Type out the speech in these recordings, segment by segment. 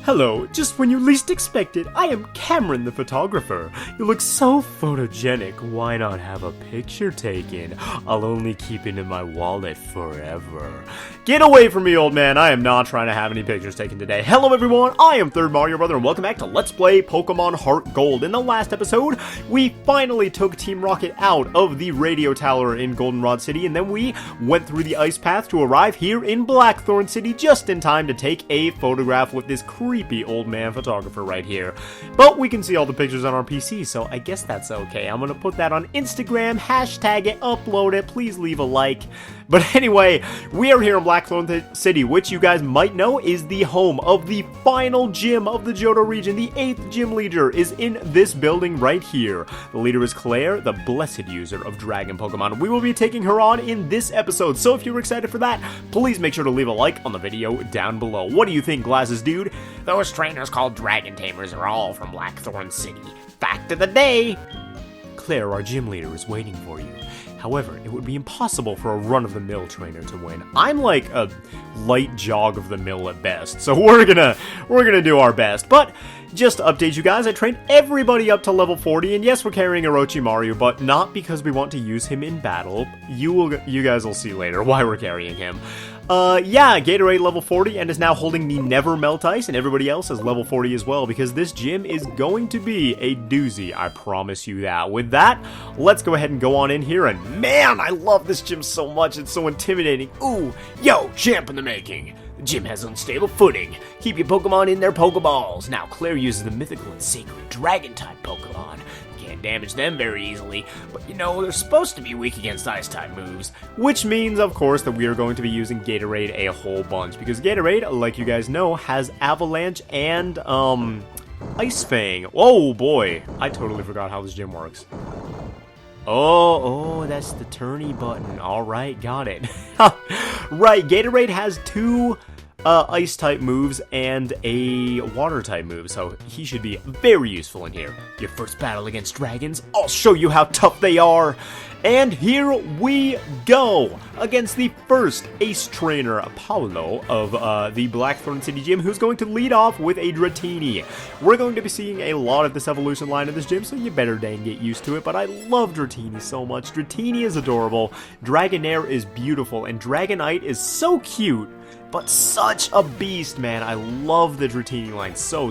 Hello, just when you least expect it, I am Cameron the photographer. You look so photogenic, why not have a picture taken? I'll only keep it in my wallet forever. Get away from me, old man, I am not trying to have any pictures taken today. Hello everyone, I am ThirdMarioBrother and welcome back to Let's Play Pokemon HeartGold. In the last episode, we finally took Team Rocket out of the radio tower in Goldenrod City, and then we went through the ice path to arrive here in Blackthorn City just in time to take a photograph with this creepy old man photographer right here. But we can see all the pictures on our PC, so I guess that's okay. I'm gonna put that on Instagram, hashtag it, upload it, please leave a like. But anyway, we are here in Blackthorn City, which you guys might know is the home of the final gym of the Johto region. The 8th gym leader is in this building right here. The leader is Clair, the blessed user of Dragon Pokemon. We will be taking her on in this episode, so if you're excited for that, please make sure to leave a like on the video down below. What do you think, Glasses Dude? Those trainers called Dragon Tamers are all from Blackthorn City. Fact of the day! Claire, our gym leader, is waiting for you. However, it would be impossible for a run-of-the-mill trainer to win. I'm like a light jog-of-the-mill at best, so we're gonna do our best. But just to update you guys, I trained everybody up to level 40, and yes, we're carrying Orochimaru, but not because we want to use him in battle. You guys will see later why we're carrying him. Yeah, Gatorade level 40 and is now holding the Never Melt Ice, and everybody else is level 40 as well, because this gym is going to be a doozy, I promise you that. With that, let's go ahead and go on in here, and man, I love this gym so much, it's so intimidating. Ooh, yo, champ in the making. The gym has unstable footing. Keep your Pokemon in their Pokeballs. Now, Claire uses the mythical and sacred Dragon-type Pokemon. Can't damage them very easily, but you know, they're supposed to be weak against Ice-type moves. Which means, of course, that we are going to be using Gatorade a whole bunch, because Gatorade, like you guys know, has Avalanche and, Ice Fang. Oh boy, I totally forgot how this gym works. Oh, that's the tourney button. Alright, got it. Right, Gatorade has two Ice-type moves and a Water-type move, so he should be very useful in here. Your first battle against dragons, I'll show you how tough they are! And here we go! Against the first Ace Trainer, Paolo, of the Blackthorn City Gym, who's going to lead off with a Dratini. We're going to be seeing a lot of this evolution line in this gym, so you better dang get used to it, but I love Dratini so much. Dratini is adorable, Dragonair is beautiful, and Dragonite is so cute. But such a beast, man. I love the Dratini line so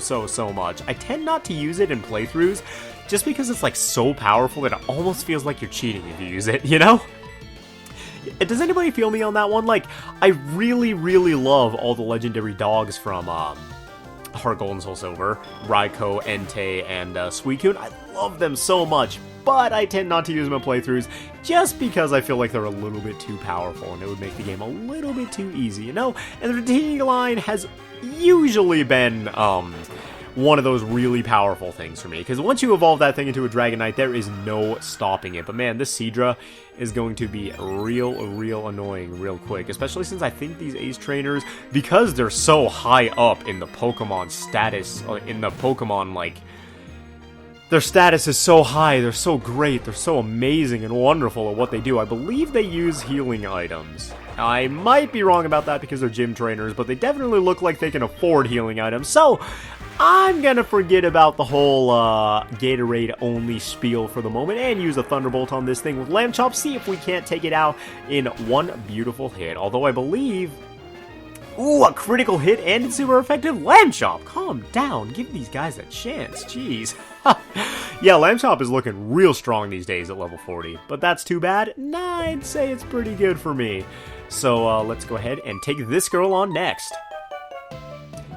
much. I tend not to use it in playthroughs just because it's like so powerful that it almost feels like you're cheating if you use it, you know? Does anybody feel me on that one? Like, I really love all the legendary dogs from HeartGold and Soul Silver, Raikou, Entei, and Suicune. I love them so much, but I tend not to use them in playthroughs just because I feel like they're a little bit too powerful and it would make the game a little bit too easy, you know? And the Dratini line has usually been one of those really powerful things for me, because once you evolve that thing into a Dragonite, there is no stopping it. But man, this Seadra is going to be real annoying real quick, especially since I think these Ace Trainers, because they're so high up in the Pokemon status, in the Pokemon, like, their status is so high, they're so great, they're so amazing and wonderful at what they do. I believe they use healing items. I might be wrong about that because they're gym trainers, but they definitely look like they can afford healing items. So, I'm gonna forget about the whole Gatorade-only spiel for the moment and use a Thunderbolt on this thing with Lambchop, see if we can't take it out in one beautiful hit. Although I believe... Ooh, a critical hit and it's super effective. Lambchop, calm down. Give these guys a chance. Jeez. Yeah, Lambchop is looking real strong these days at level 40. But that's too bad? Nah, I'd say it's pretty good for me. So, let's go ahead and take this girl on next.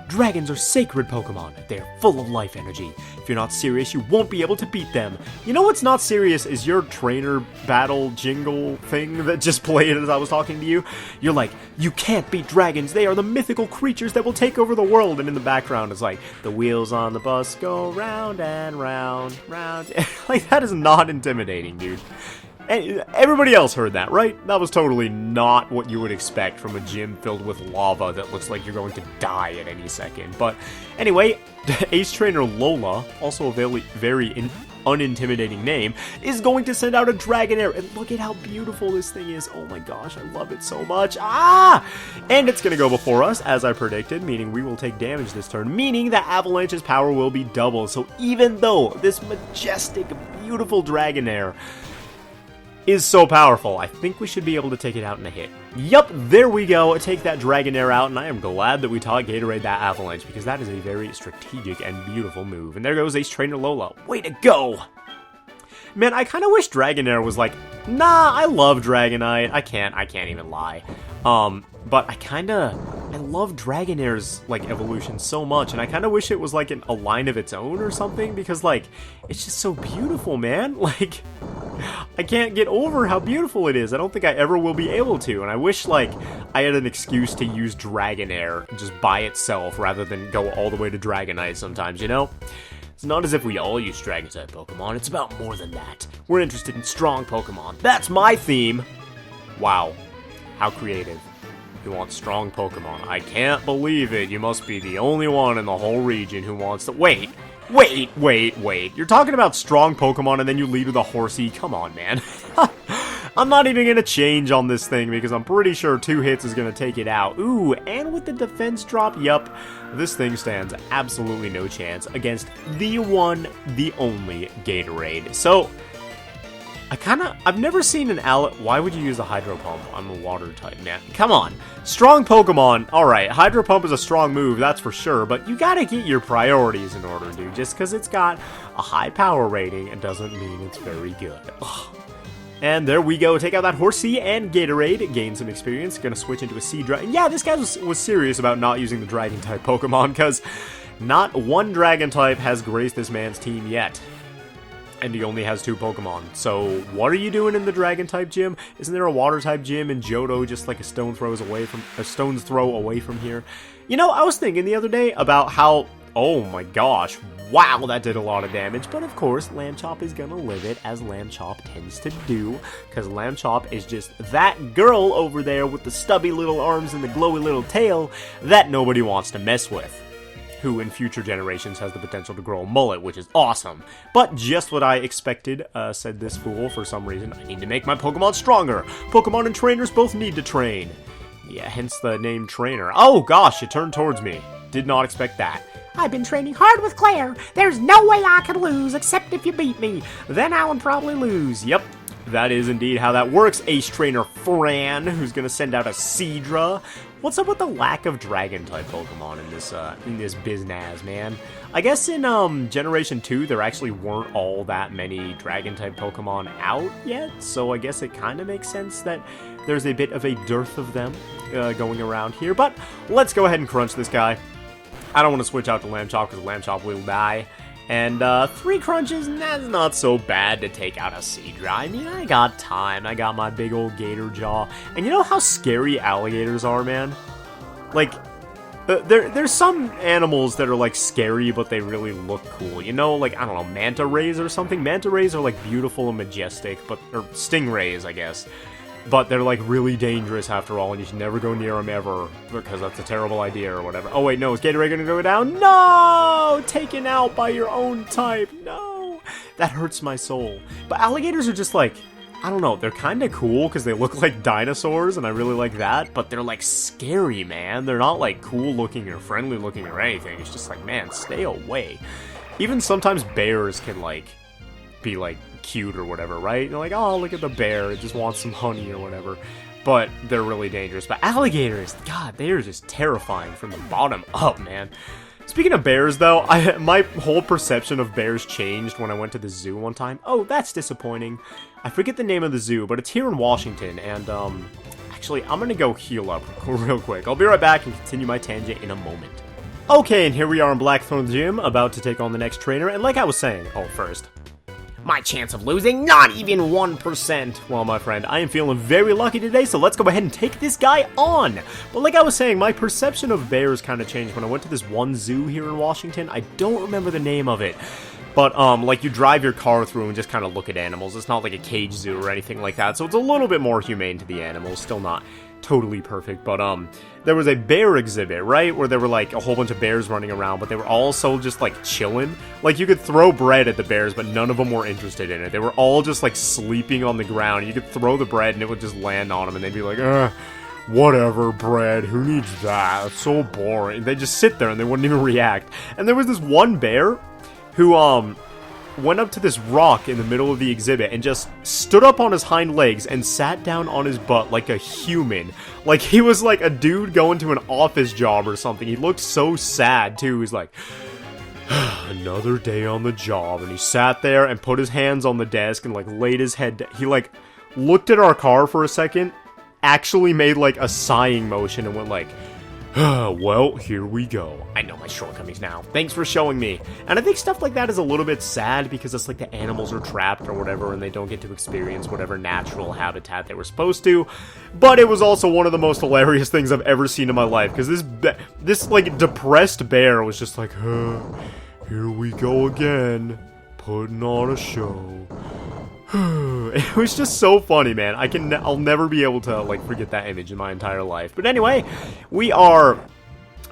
Dragons are sacred Pokemon. They're full of life energy. If you're not serious, you won't be able to beat them. You know what's not serious is your trainer battle jingle thing that just played as I was talking to you. You're like, you can't beat dragons. They are the mythical creatures that will take over the world. And in the background it's like, the wheels on the bus go round and round, round. Like, that is not intimidating, dude. Everybody else heard that, right? That was totally not what you would expect from a gym filled with lava that looks like you're going to die at any second. But anyway, Ace Trainer Lola, also a very unintimidating name, is going to send out a Dragonair. And look at how beautiful this thing is. Oh my gosh, I love it so much. Ah! And it's going to go before us, as I predicted, meaning we will take damage this turn, meaning that Avalanche's power will be doubled. So even though this majestic, beautiful Dragonair is so powerful, I think we should be able to take it out in a hit. Yup, there we go. Take that Dragonair out, and I am glad that we taught Gatorade that Avalanche, because that is a very strategic and beautiful move. And there goes Ace Trainer Lola. Way to go! Man, I kind of wish Dragonair was like, nah, I love Dragonite. I can't even lie. But I love Dragonair's, like, evolution so much, and I kind of wish it was, like, a line of its own or something, because, like, it's just so beautiful, man. Like, I can't get over how beautiful it is. I don't think I ever will be able to, and I wish, like, I had an excuse to use Dragonair just by itself rather than go all the way to Dragonite sometimes, you know? It's not as if we all use Dragon-type Pokemon. It's about more than that. We're interested in strong Pokemon. That's my theme! Wow. How creative. You want strong Pokemon. I can't believe it. You must be the only one in the whole region who wants to... Wait. You're talking about strong Pokemon and then you lead with a Horsey? Come on, man. I'm not even going to change on this thing because I'm pretty sure 2 hits is going to take it out. Ooh, and with the defense drop, yup, this thing stands absolutely no chance against the one, the only Gatorade. So, I've never seen an why would you use a Hydro Pump? I'm a water type, man. Come on. Strong Pokemon. Alright, Hydro Pump is a strong move, that's for sure, but you gotta get your priorities in order, dude. Just because it's got a high power rating, it doesn't mean it's very good. Ugh. And there we go. Take out that Horsey and Gatorade. Gain some experience. Gonna switch into a Sea-Dragon. Yeah, this guy was serious about not using the Dragon-type Pokemon, because not one Dragon-type has graced this man's team yet. And he only has 2 Pokemon. So, what are you doing in the Dragon-type gym? Isn't there a Water-type gym in Johto just like a stone's throw away from here? You know, I was thinking the other day about how... Oh my gosh, wow, that did a lot of damage. But of course, Lambchop is gonna live it, as Lambchop tends to do. Because Lambchop is just that girl over there with the stubby little arms and the glowy little tail that nobody wants to mess with. Who in future generations has the potential to grow a mullet, which is awesome. But just what I expected, said this fool for some reason. I need to make my Pokemon stronger. Pokemon and trainers both need to train. Yeah, hence the name Trainer. Oh gosh, it turned towards me. Did not expect that. I've been training hard with Claire. There's no way I can lose except if you beat me. Then I would probably lose. Yep, that is indeed how that works. Ace Trainer Fran, who's gonna send out a Seadra. What's up with the lack of Dragon-type Pokemon in this biznaz, man? I guess in Generation 2, there actually weren't all that many Dragon-type Pokemon out yet, so I guess it kind of makes sense that there's a bit of a dearth of them going around here. But let's go ahead and crunch this guy. I don't want to switch out to Lambchop because Lambchop will die. And 3 crunches, that's not so bad to take out a Seadra. I mean, I got time. I got my big old gator jaw. And you know how scary alligators are, man? Like, there's some animals that are, like, scary, but they really look cool. You know, like, I don't know, manta rays or something? Manta rays are, like, beautiful and majestic, or stingrays, I guess. But they're, like, really dangerous after all, and you should never go near them ever, because that's a terrible idea or whatever. Oh, wait, no, is Gatorade gonna go down? No! Taken out by your own type. No! That hurts my soul. But alligators are just, like, I don't know, they're kind of cool, because they look like dinosaurs, and I really like that, but they're, like, scary, man. They're not, like, cool-looking or friendly-looking or anything. It's just like, man, stay away. Even sometimes bears can, like, be, like, cute or whatever, right? You're like, oh, look at the bear, it just wants some honey or whatever. But they're really dangerous. But alligators, God, they are just terrifying from the bottom up, man. Speaking of bears, though, my whole perception of bears changed when I went to the zoo one time. Oh, that's disappointing. I forget the name of the zoo, but it's here in Washington, and, actually, I'm gonna go heal up real quick. I'll be right back and continue my tangent in a moment. Okay, and here we are in Blackthorn Gym, about to take on the next trainer, and like I was saying, first, My chance of losing, not even 1%. Well, my friend, I am feeling very lucky today, so let's go ahead and take this guy on. But like I was saying, my perception of bears kind of changed when I went to this one zoo here in Washington. I don't remember the name of it. But, like, you drive your car through and just kind of look at animals. It's not like a cage zoo or anything like that, so it's a little bit more humane to the animals. Still not totally perfect, but, there was a bear exhibit, right? Where there were, like, a whole bunch of bears running around, but they were also just, like, chilling. Like, you could throw bread at the bears, but none of them were interested in it. They were all just, like, sleeping on the ground. You could throw the bread and it would just land on them, and they'd be like, whatever, bread, who needs that? It's so boring. They'd just sit there and they wouldn't even react. And there was this one bear who, went up to this rock in the middle of the exhibit and just stood up on his hind legs and sat down on his butt like a human. Like, he was like a dude going to an office job or something. He looked so sad, too. He's like, another day on the job. And he sat there and put his hands on the desk and, like, laid his head down. He, like, looked at our car for a second, actually made, like, a sighing motion and went like, well, here we go. I know my shortcomings now. Thanks for showing me. And I think stuff like that is a little bit sad because it's like the animals are trapped or whatever and they don't get to experience whatever natural habitat they were supposed to. But it was also one of the most hilarious things I've ever seen in my life because this like depressed bear was just like, here we go again, putting on a show. It was just so funny, man. I'll never be able to, like, forget that image in my entire life. But anyway, we are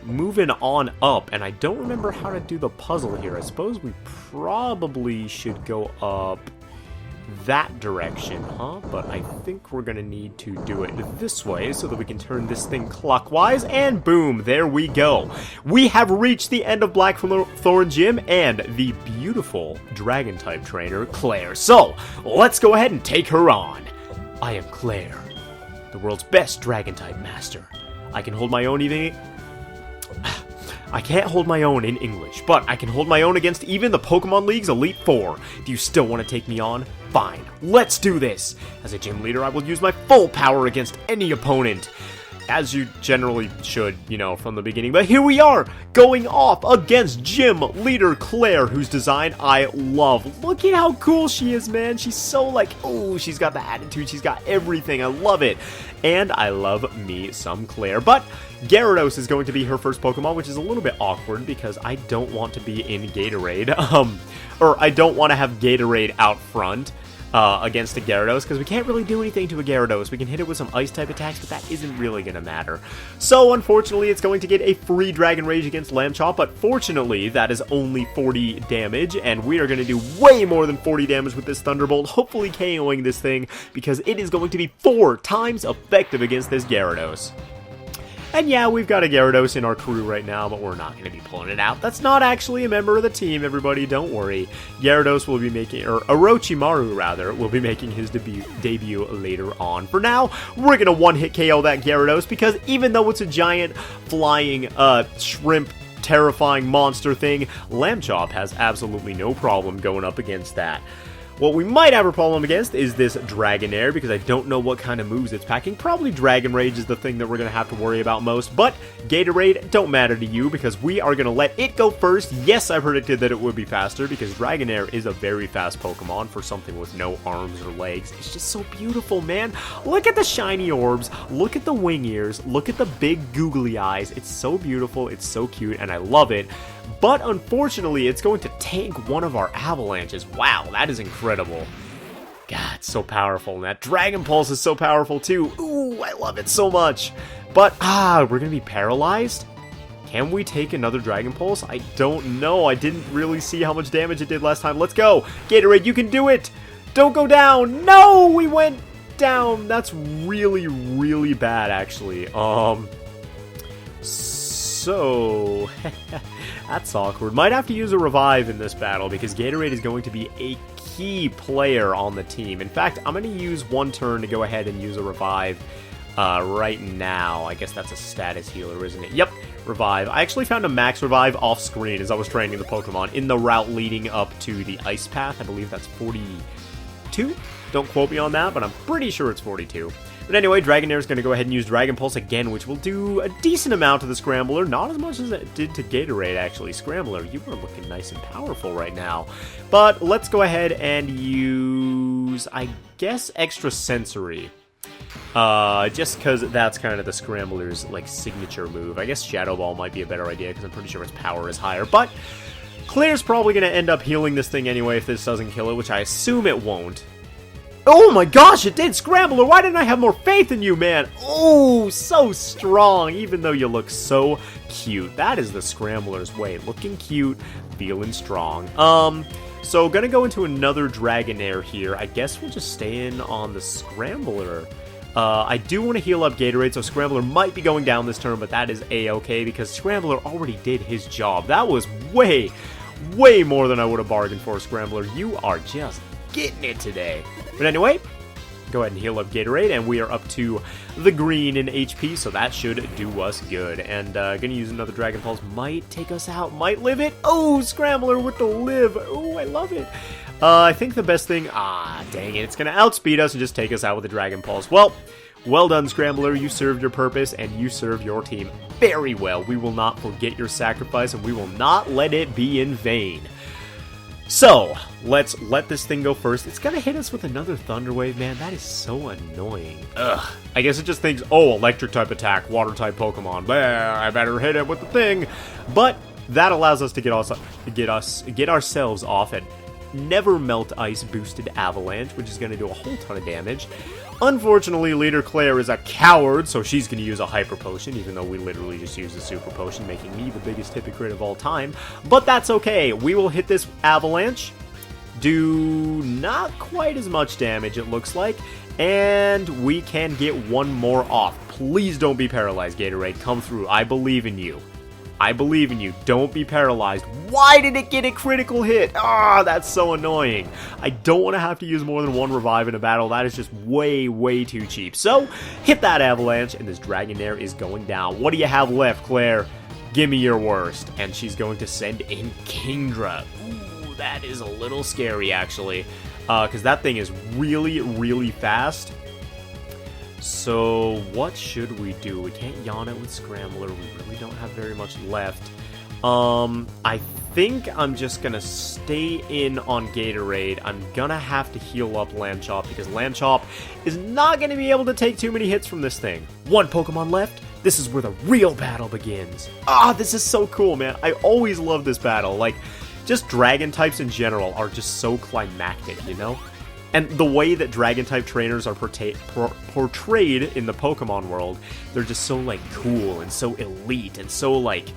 moving on up, and I don't remember how to do the puzzle here. I suppose we probably should go up that direction, huh? But I think we're gonna need to do it this way so that we can turn this thing clockwise, and boom, there we go. We have reached the end of Blackthorn Gym and the beautiful Dragon-type trainer, Clair. So, let's go ahead and take her on. I am Clair, the world's best Dragon-type master. I can hold my own even... I can't hold my own in English, but I can hold my own against even the Pokemon League's Elite Four. Do you still want to take me on? Fine, let's do this! As a gym leader, I will use my full power against any opponent. As you generally should, you know, from the beginning. But here we are, going off against Gym Leader Clair, whose design I love. Look at how cool she is, man. She's so like, oh, she's got the attitude. She's got everything. I love it. And I love me some Clair. But Gyarados is going to be her first Pokemon, which is a little bit awkward because I don't want to be in Gatorade. Or I don't want to have Gatorade out front. Against a Gyarados, because we can't really do anything to a Gyarados. We can hit it with some Ice-type attacks, but that isn't really going to matter. So, unfortunately, it's going to get a free Dragon Rage against Lambchop, but fortunately, that is only 40 damage, and we are going to do way more than 40 damage with this Thunderbolt, hopefully KOing this thing, because it is going to be 4 times effective against this Gyarados. And yeah, we've got a Gyarados in our crew right now, but we're not going to be pulling it out. That's not actually a member of the team, everybody, don't worry. Gyarados will be making, or Orochimaru, rather, will be making his debut later on. For now, we're going to one-hit KO that Gyarados, because even though it's a giant flying shrimp terrifying monster thing, Lambchop has absolutely no problem going up against that. What we might have a problem against is this Dragonair, because I don't know what kind of moves it's packing. Probably Dragon Rage is the thing that we're going to have to worry about most, but Gatorade don't matter to you, because we are going to let it go first. Yes, I predicted that it would be faster, because Dragonair is a very fast Pokemon for something with no arms or legs. It's just so beautiful, man. Look at the shiny orbs, look at the wing ears, look at the big googly eyes. It's so beautiful, it's so cute, and I love it. But unfortunately, it's going to tank one of our avalanches. Wow, that is incredible. God, it's so powerful. And that Dragon Pulse is so powerful too. Ooh, I love it so much. But, we're going to be paralyzed? Can we take another Dragon Pulse? I don't know. I didn't really see how much damage it did last time. Let's go. Gatorade, you can do it. Don't go down. No, we went down. That's really, really bad, actually. So... That's awkward. Might have to use a revive in this battle because Gatorade is going to be a key player on the team. In fact, I'm going to use one turn to go ahead and use a revive right now. I guess that's a status healer, isn't it? Yep, revive. I actually found a max revive off screen as I was training the Pokemon in the route leading up to the ice path. I believe that's 42? Don't quote me on that, but I'm pretty sure it's 42. But anyway, Dragonair is going to go ahead and use Dragon Pulse again, which will do a decent amount to the Scrambler. Not as much as it did to Gatorade, actually. Scrambler, you are looking nice and powerful right now. But let's go ahead and use, I guess, Extra Sensory. Just because that's kind of the Scrambler's, like, signature move. I guess Shadow Ball might be a better idea, because I'm pretty sure its power is higher. But Claire's probably going to end up healing this thing anyway if this doesn't kill it, which I assume it won't. Oh my gosh, it did! Scrambler, why didn't I have more faith in you, man? Oh, so strong, even though you look so cute. That is the Scrambler's way. Looking cute, feeling strong. So gonna go into another Dragonair here. I guess we'll just stay in on the Scrambler. I do want to heal up Gatorade, so Scrambler might be going down this turn, but that is A-okay, because Scrambler already did his job. That was way more than I would have bargained for, Scrambler. You are just getting it today. But anyway, go ahead and heal up Gatorade, and we are up to the green in HP, so that should do us good. And gonna use another Dragon Pulse. Might take us out, might live it. Oh, Scrambler with the live. Oh, I love it. I think the best thing... dang it. It's gonna outspeed us and just take us out with the Dragon Pulse. Well done, Scrambler. You served your purpose, and you served your team very well. We will not forget your sacrifice, and we will not let it be in vain. So, let's let this thing go first. It's gonna hit us with another Thunder Wave, man. That is so annoying. Ugh. I guess it just thinks, oh, electric type attack, water type Pokemon. I better hit it with the thing. But that allows us to get ourselves off at Never Melt Ice boosted Avalanche, which is gonna do a whole ton of damage. Unfortunately, Leader Clair is a coward, so she's going to use a Hyper Potion, even though we literally just used a Super Potion, making me the biggest hypocrite of all time. But that's okay. We will hit this Avalanche, do not quite as much damage, it looks like, and we can get one more off. Please don't be paralyzed, Gatorade. Come through. I believe in you. I believe in you. Don't be paralyzed. Why did it get a critical hit? That's so annoying. I don't want to have to use more than one revive in a battle. That is just way too cheap. So, hit that Avalanche, and this Dragonair is going down. What do you have left, Claire? Give me your worst. And she's going to send in Kingdra. Ooh, that is a little scary, actually. Because that thing is really fast. So, what should we do? We can't yawn it with Scrambler. We really don't have very much left. I think I'm just gonna stay in on Gatorade. I'm gonna have to heal up Lambchop, because Lambchop is not gonna be able to take too many hits from this thing. One Pokemon left. This is where the real battle begins. This is so cool, man. I always love this battle. Like, just Dragon types in general are just so climactic, you know? And the way that Dragon-type trainers are portrayed in the Pokemon world, they're just so, like, cool and so elite and so, like,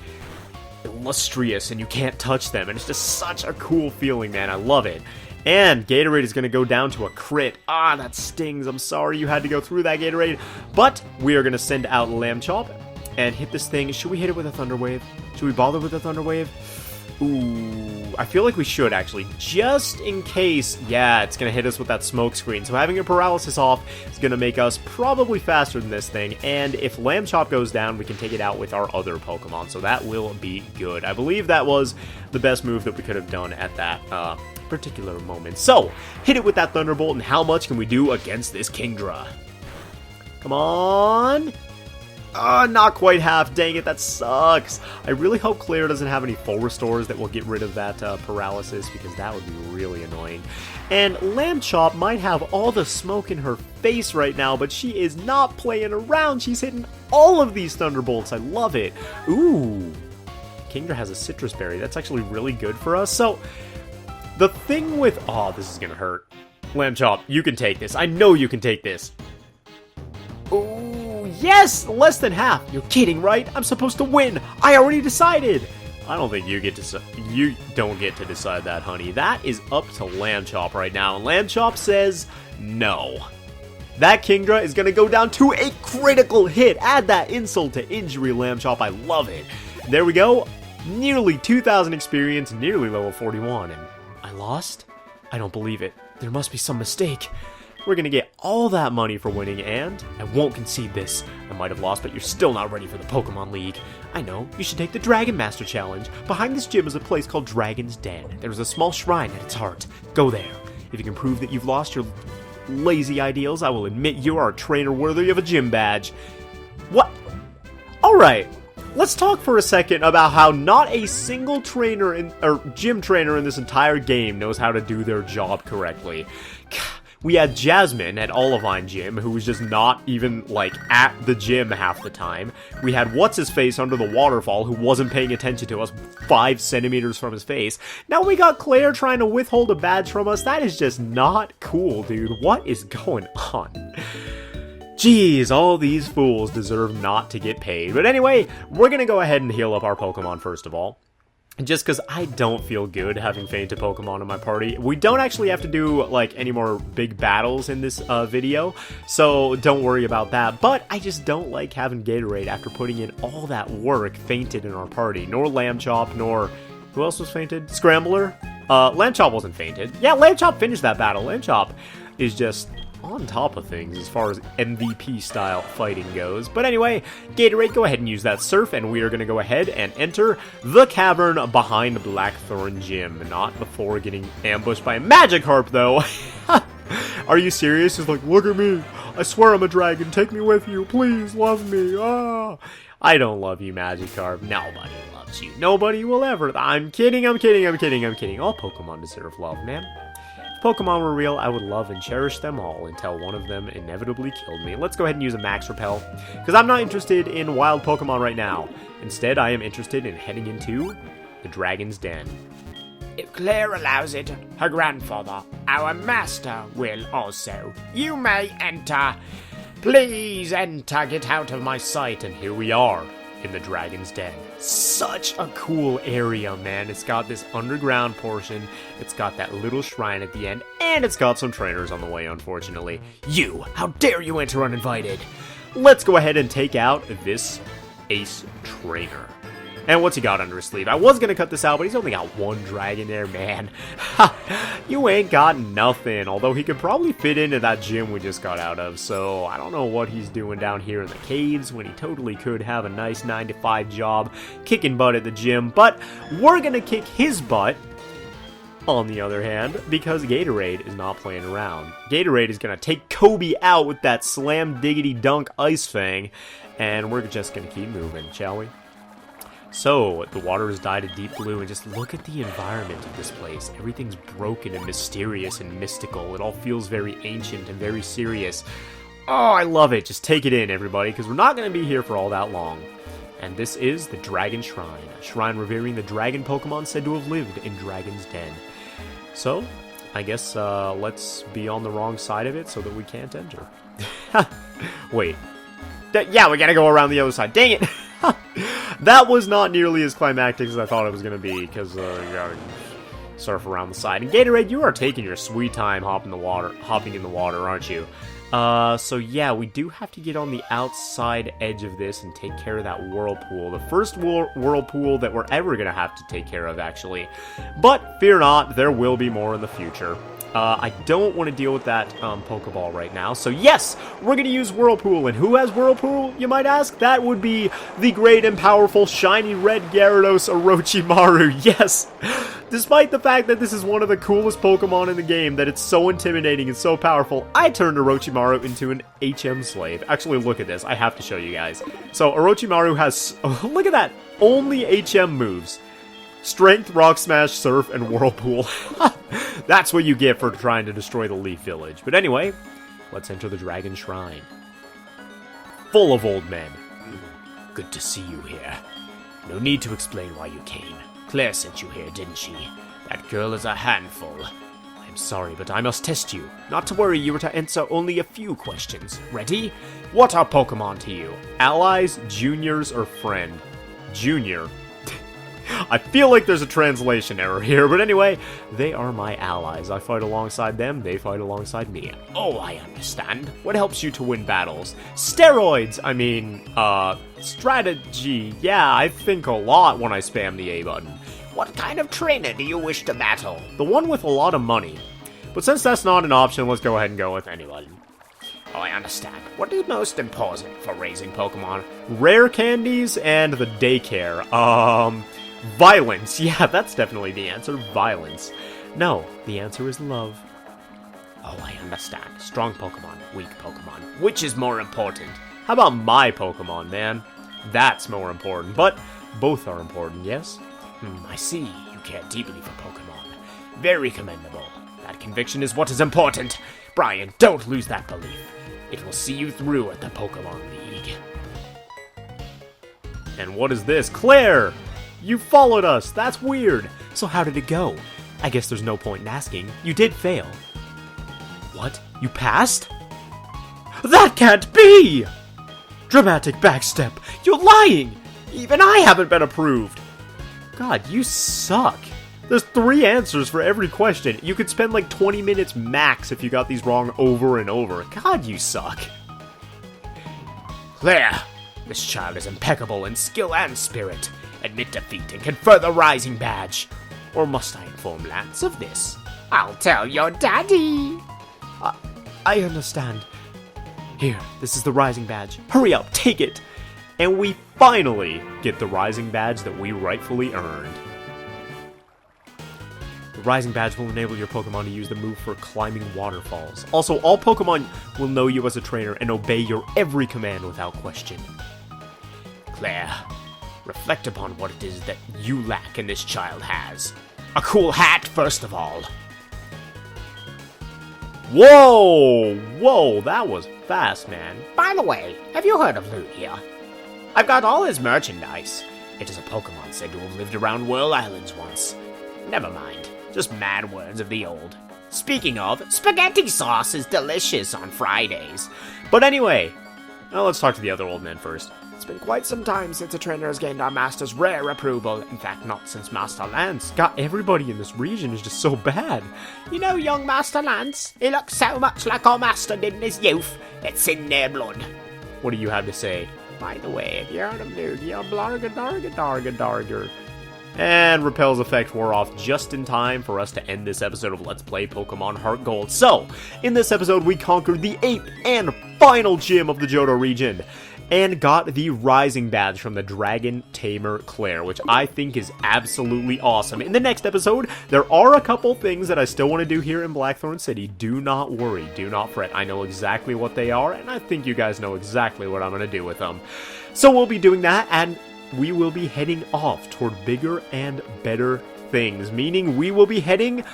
illustrious, and you can't touch them. And it's just such a cool feeling, man. I love it. And Gatorade is going to go down to a crit. That stings. I'm sorry you had to go through that, Gatorade. But we are going to send out Lambchop and hit this thing. Should we hit it with a Thunder Wave? Should we bother with a Thunder Wave? Ooh, I feel like we should, actually, just in case. Yeah, it's going to hit us with that smoke screen, so having a paralysis off is going to make us probably faster than this thing, and if Lambchop goes down, we can take it out with our other Pokemon, so that will be good. I believe that was the best move that we could have done at that particular moment. So, hit it with that Thunderbolt, and how much can we do against this Kingdra? Come on! Not quite half. Dang it, that sucks. I really hope Claire doesn't have any full restores that will get rid of that paralysis, because that would be really annoying. And Lambchop might have all the smoke in her face right now, but she is not playing around. She's hitting all of these Thunderbolts. I love it. Ooh. Kingdra has a Citrus Berry. That's actually really good for us. So, the thing with... this is gonna hurt. Lambchop, you can take this. I know you can take this. Ooh. Yes! Less than half! You're kidding, right? I'm supposed to win! I already decided! I don't think you don't get to decide that, honey. That is up to Lambchop right now, and Lambchop says no. That Kingdra is gonna go down to a critical hit! Add that insult to injury, Lambchop. I love it. There we go. Nearly 2,000 experience, nearly level 41, and I lost? I don't believe it. There must be some mistake. We're going to get all that money for winning, and I won't concede this. I might have lost, but you're still not ready for the Pokemon League. I know, you should take the Dragon Master Challenge. Behind this gym is a place called Dragon's Den. There's a small shrine at its heart. Go there. If you can prove that you've lost your lazy ideals, I will admit you are a trainer worthy of a gym badge. What? Alright, let's talk for a second about how not a single trainer or gym trainer in this entire game knows how to do their job correctly. We had Jasmine at Olivine Gym, who was just not even, like, at the gym half the time. We had What's-His-Face under the waterfall, who wasn't paying attention to us 5 centimeters from his face. Now we got Claire trying to withhold a badge from us. That is just not cool, dude. What is going on? Jeez, all these fools deserve not to get paid. But anyway, we're gonna go ahead and heal up our Pokemon first of all. Just because I don't feel good having fainted Pokemon in my party. We don't actually have to do, like, any more big battles in this video, so don't worry about that. But I just don't like having Gatorade after putting in all that work fainted in our party. Nor Lamb Chop, nor... Who else was fainted? Scrambler? Lamb Chop wasn't fainted. Yeah, Lamb Chop finished that battle. Lamb Chop is just on top of things as far as MVP style fighting goes. But anyway, Gatorade, go ahead and use that surf, and we are going to go ahead and enter the cavern behind Blackthorn Gym. Not before getting ambushed by a Magikarp, though. Are you serious? He's like, look at me. I swear I'm a dragon. Take me with you. Please love me. Ah. I don't love you, Magikarp. Nobody loves you. Nobody will ever. I'm kidding. I'm kidding. I'm kidding. I'm kidding. All Pokemon deserve love, man. If Pokemon were real, I would love and cherish them all until one of them inevitably killed me. Let's go ahead and use a Max Repel, because I'm not interested in wild Pokemon right now. Instead, I am interested in heading into the Dragon's Den. If Claire allows it, her grandfather, our master, will also. You may enter. Please enter, get out of my sight. And here we are in the Dragon's Den. Such a cool area, man. It's got this underground portion, it's got that little shrine at the end, and it's got some trainers on the way, unfortunately. You, how dare you enter uninvited? Let's go ahead and take out this Ace Trainer. And what's he got under his sleeve? I was gonna cut this out, but he's only got one dragon there, man. Ha! You ain't got nothing. Although he could probably fit into that gym we just got out of, so I don't know what he's doing down here in the caves when he totally could have a nice 9-to-5 job kicking butt at the gym. But we're gonna kick his butt, on the other hand, because Gatorade is not playing around. Gatorade is gonna take Kobe out with that slam diggity dunk ice fang, and we're just gonna keep moving, shall we? So, the water has dyed a deep blue, and just look at the environment of this place. Everything's broken and mysterious and mystical. It all feels very ancient and very serious. Oh, I love it. Just take it in, everybody, because we're not going to be here for all that long. And this is the Dragon Shrine, a shrine revering the dragon Pokemon said to have lived in Dragon's Den. So, I guess let's be on the wrong side of it so that we can't enter. Wait. Yeah, we gotta go around the other side. Dang it! That was not nearly as climactic as I thought it was gonna be, because you gotta surf around the side. And Gatorade, you are taking your sweet time hopping in the water, aren't you? So yeah, we do have to get on the outside edge of this and take care of that whirlpool. The first whirlpool that we're ever gonna have to take care of, actually. But fear not, there will be more in the future. I don't want to deal with that Pokeball right now. So yes, we're going to use Whirlpool. And who has Whirlpool, you might ask? That would be the great and powerful shiny red Gyarados Orochimaru. Yes! Despite the fact that this is one of the coolest Pokemon in the game, that it's so intimidating and so powerful, I turned Orochimaru into an HM slave. Actually, look at this. I have to show you guys. So Orochimaru has... Oh, look at that! Only HM moves. Strength, Rock Smash, Surf, and Whirlpool. That's what you get for trying to destroy the Leaf Village. But anyway, let's enter the Dragon Shrine. Full of old men. Good to see you here. No need to explain why you came. Claire sent you here, didn't she? That girl is a handful. I'm sorry, but I must test you. Not to worry, you were to answer only a few questions. Ready? What are Pokemon to you? Allies, juniors, or friend? Junior. I feel like there's a translation error here, but anyway, they are my allies. I fight alongside them, they fight alongside me. Oh, I understand. What helps you to win battles? Steroids! I mean, strategy. Yeah, I think a lot when I spam the A button. What kind of trainer do you wish to battle? The one with a lot of money. But since that's not an option, let's go ahead and go with anyone. Oh, I understand. What is most important for raising Pokemon? Rare candies and the daycare. Violence. Yeah, that's definitely the answer. Violence. No, the answer is love. Oh, I understand. Strong Pokemon, weak Pokemon. Which is more important? How about my Pokemon, man? That's more important, but both are important, yes? I see. You care deeply for Pokemon. Very commendable. That conviction is what is important. Brian, don't lose that belief. It will see you through at the Pokemon League. And what is this? Claire! You followed us! That's weird! So how did it go? I guess there's no point in asking. You did fail. What? You passed? That can't be! Dramatic backstep! You're lying! Even I haven't been approved! God, you suck. There's 3 answers for every question. You could spend like 20 minutes max if you got these wrong over and over. God, you suck. Claire, this child is impeccable in skill and spirit. Admit defeat and confer the Rising Badge. Or must I inform Lance of this? I'll tell your daddy. I understand. Here, this is the Rising Badge. Hurry up, take it! And we finally get the Rising Badge that we rightfully earned. The Rising Badge will enable your Pokemon to use the move for climbing waterfalls. Also, all Pokemon will know you as a trainer and obey your every command without question. Claire, reflect upon what it is that you lack and this child has. A cool hat, first of all. Whoa! Whoa, that was fast, man. By the way, have you heard of Lugia? I've got all his merchandise. It is a Pokemon said to have lived around Whirl Islands once. Never mind, just mad words of the old. Speaking of, spaghetti sauce is delicious on Fridays. But anyway, now let's talk to the other old men first. It's been quite some time since a trainer has gained our master's rare approval. In fact, not since Master Lance. God, everybody in this region is just so bad. You know young Master Lance? He looks so much like our master did in his youth. It's in their blood. What do you have to say? By the way, if you heard of Lugia, blarga darga darga darga. And Repel's effect wore off just in time for us to end this episode of Let's Play Pokemon HeartGold. So, in this episode, we conquered the 8th and final gym of the Johto region, and got the Rising Badge from the Dragon Tamer Clair, which I think is absolutely awesome. In the next episode, there are a couple things that I still want to do here in Blackthorn City. Do not worry, do not fret. I know exactly what they are, and I think you guys know exactly what I'm going to do with them. So we'll be doing that, and we will be heading off toward bigger and better things, meaning we will be heading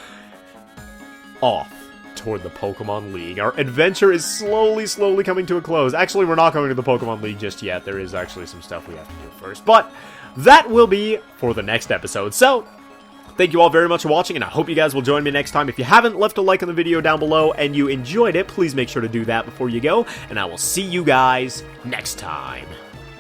off toward the Pokemon League. Our adventure is slowly coming to a close. Actually, we're not going to the Pokemon League just yet. There is actually some stuff we have to do first, but that will be for the next episode. So, thank you all very much for watching, and I hope you guys will join me next time. If you haven't left a like on the video down below and you enjoyed it, please make sure to do that before you go, and I will see you guys next time.